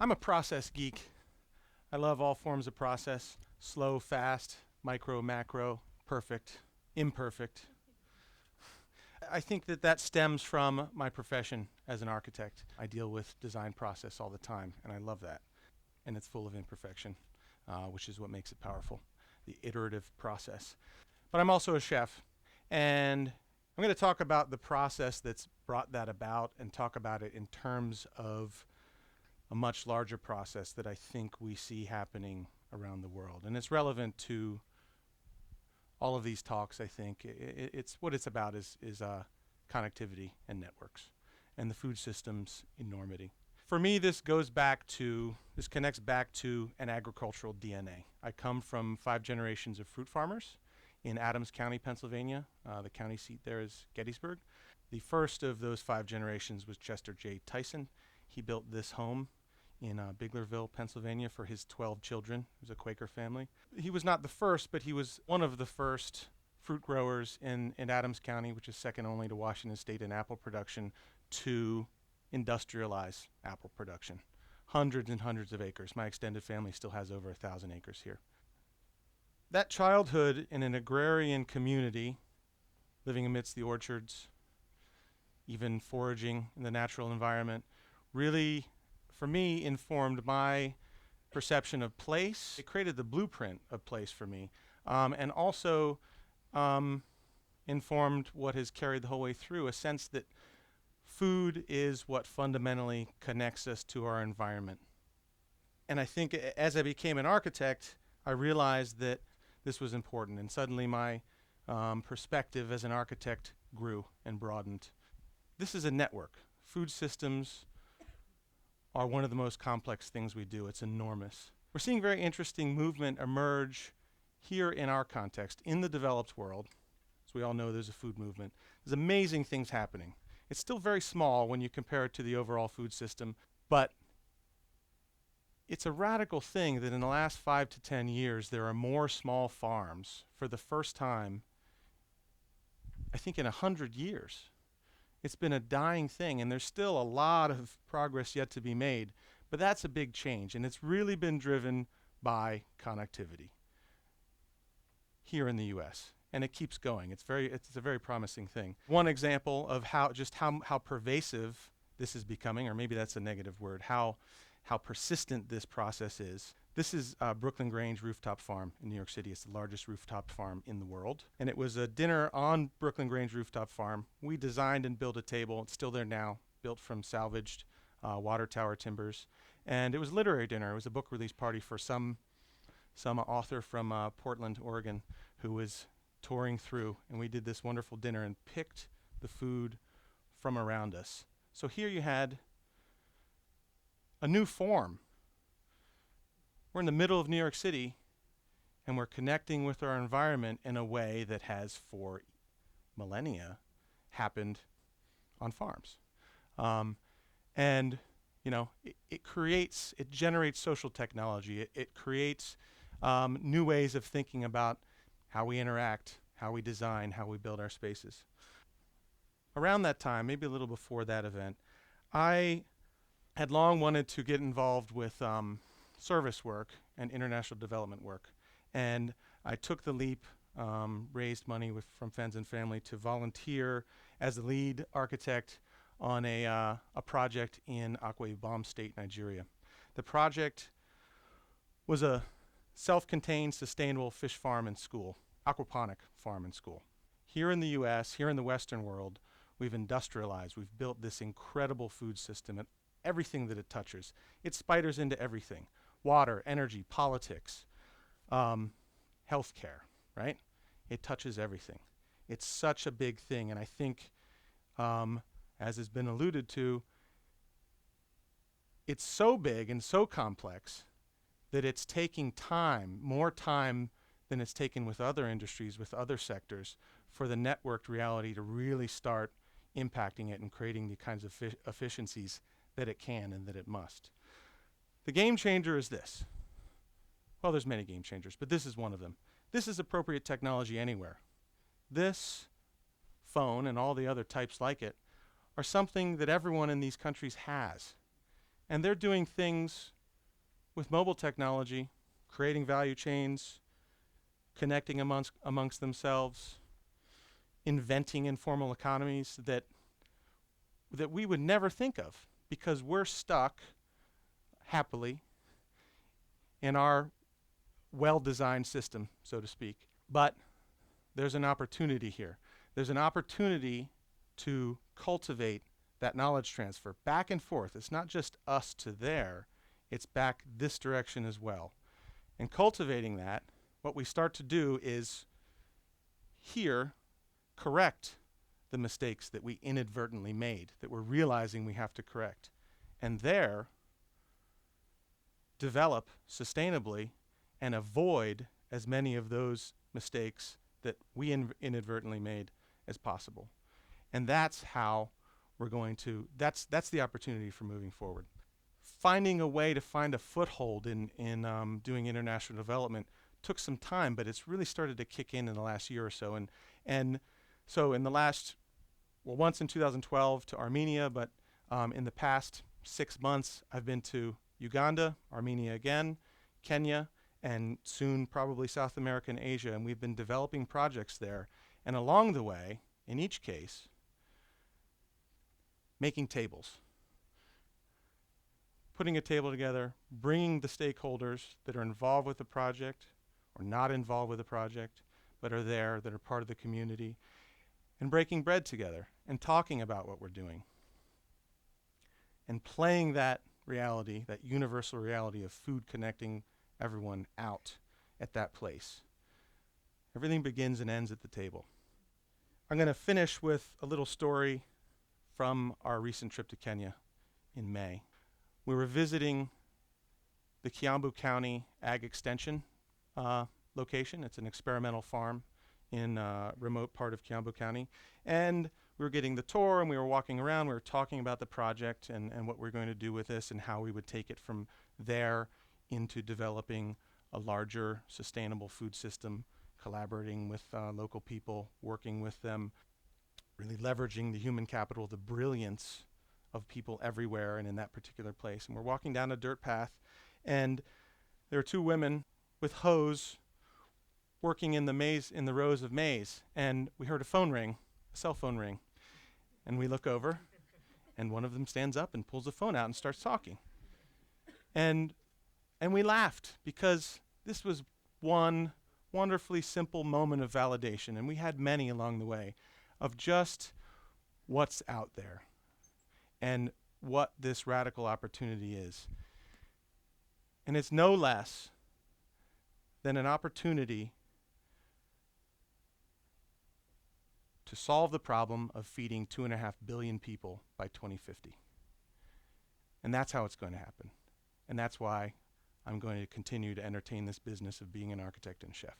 I'm a process geek. I love all forms of process: slow, fast, micro, macro, perfect, imperfect. I think that stems from my profession as an architect. I deal with design process all the time, and I love that. And it's full of imperfection, which is what makes it powerful, the iterative process. But I'm also a chef, and I'm going to talk about the process that's brought that about and talk about it in terms of a much larger process that I think we see happening around the world. And it's relevant to all of these talks, I think. It's what it's about is connectivity and networks and the food system's enormity. For me, this connects back to an agricultural DNA. I come from 5 generations of fruit farmers in Adams County, Pennsylvania. The county seat there is Gettysburg. The first of those 5 generations was Chester J. Tyson. He built this home in Biglerville, Pennsylvania for his 12 children. It was a Quaker family. He was not the first, but he was one of the first fruit growers in Adams County, which is second only to Washington State in apple production, to industrialize apple production. Hundreds and hundreds of acres. My extended family still has over 1,000 acres here. That childhood in an agrarian community, living amidst the orchards, even foraging in the natural environment, really, for me, informed my perception of place. It created the blueprint of place for me, and also informed what has carried the whole way through, a sense that food is what fundamentally connects us to our environment. And I think as I became an architect, I realized that this was important, and suddenly my perspective as an architect grew and broadened. This is a network. Food systems are one of the most complex things we do. It's enormous. We're seeing very interesting movement emerge here in our context, in the developed world. As we all know, there's a food movement. There's amazing things happening. It's still very small when you compare it to the overall food system, but it's a radical thing that in the last 5 to 10 years, there are more small farms for the first time, I think, in 100 years. It's been a dying thing, and there's still a lot of progress yet to be made, but that's a big change, and it's really been driven by connectivity here in the U.S., and it keeps going. It's a very promising thing. One example of how pervasive this is becoming, or maybe that's a negative word, how persistent this process is. This is Brooklyn Grange Rooftop Farm in New York City. It's the largest rooftop farm in the world. And it was a dinner on Brooklyn Grange Rooftop Farm. We designed and built a table. It's still there now, built from salvaged water tower timbers. And it was a literary dinner. It was a book release party for some author from Portland, Oregon, who was touring through. And we did this wonderful dinner and picked the food from around us. So here you had a new form. We're in the middle of New York City, and we're connecting with our environment in a way that has, for millennia, happened on farms. And, you know, it generates social technology. It creates new ways of thinking about how we interact, how we design, how we build our spaces. Around that time, maybe a little before that event, I had long wanted to get involved with service work and international development work. And I took the leap, raised money from friends and family to volunteer as the lead architect on a project in Akwa Ibom State, Nigeria. The project was a self-contained, sustainable fish farm and school, aquaponic farm and school. Here in the US, here in the Western world, we've industrialized. We've built this incredible food system and everything that it touches. It spiders into everything: water, energy, politics, healthcare, right? It touches everything. It's such a big thing, and I think, as has been alluded to, it's so big and so complex that it's taking time, more time than it's taken with other industries, with other sectors, for the networked reality to really start impacting it and creating the kinds of efficiencies that it can and that it must. The game changer is this. Well, there's many game changers, but this is one of them. This is appropriate technology anywhere. This phone and all the other types like it are something that everyone in these countries has. And they're doing things with mobile technology, creating value chains, connecting amongst themselves, inventing informal economies that we would never think of because we're stuck, happily, in our well-designed system, so to speak. But there's an opportunity here. There's an opportunity to cultivate that knowledge transfer back and forth. It's not just us to there, it's back this direction as well. And cultivating that, what we start to do is here correct the mistakes that we inadvertently made, that we're realizing we have to correct. And there, develop sustainably and avoid as many of those mistakes that we inadvertently made as possible. And that's how we're going to, that's the opportunity for moving forward. Finding a way to find a foothold in doing international development took some time, but it's really started to kick in the last year or so. And so in the last, well, once in 2012 to Armenia, but in the past 6 months, I've been to Uganda, Armenia again, Kenya, and soon probably South America and Asia. And we've been developing projects there. And along the way, in each case, making tables. Putting a table together, bringing the stakeholders that are involved with the project or not involved with the project, but are there, that are part of the community, and breaking bread together and talking about what we're doing. And playing that reality, that universal reality of food connecting everyone out at that place. Everything begins and ends at the table. I'm going to finish with a little story from our recent trip to Kenya in May. We were visiting the Kiambu County Ag Extension location. It's an experimental farm in a remote part of Kiambu County. And we were getting the tour and we were walking around. We were talking about the project and what we're going to do with this and how we would take it from there into developing a larger sustainable food system, collaborating with local people, working with them, really leveraging the human capital, the brilliance of people everywhere and in that particular place. And we're walking down a dirt path, and there are two women with hoes working in the maze, in the rows of maize. And we heard a phone ring, a cell phone ring. And we look over, and one of them stands up and pulls the phone out and starts talking. And we laughed because this was one wonderfully simple moment of validation, and we had many along the way, of just what's out there and what this radical opportunity is. And it's no less than an opportunity to solve the problem of feeding 2.5 billion people by 2050. And that's how it's going to happen. And that's why I'm going to continue to entertain this business of being an architect and chef.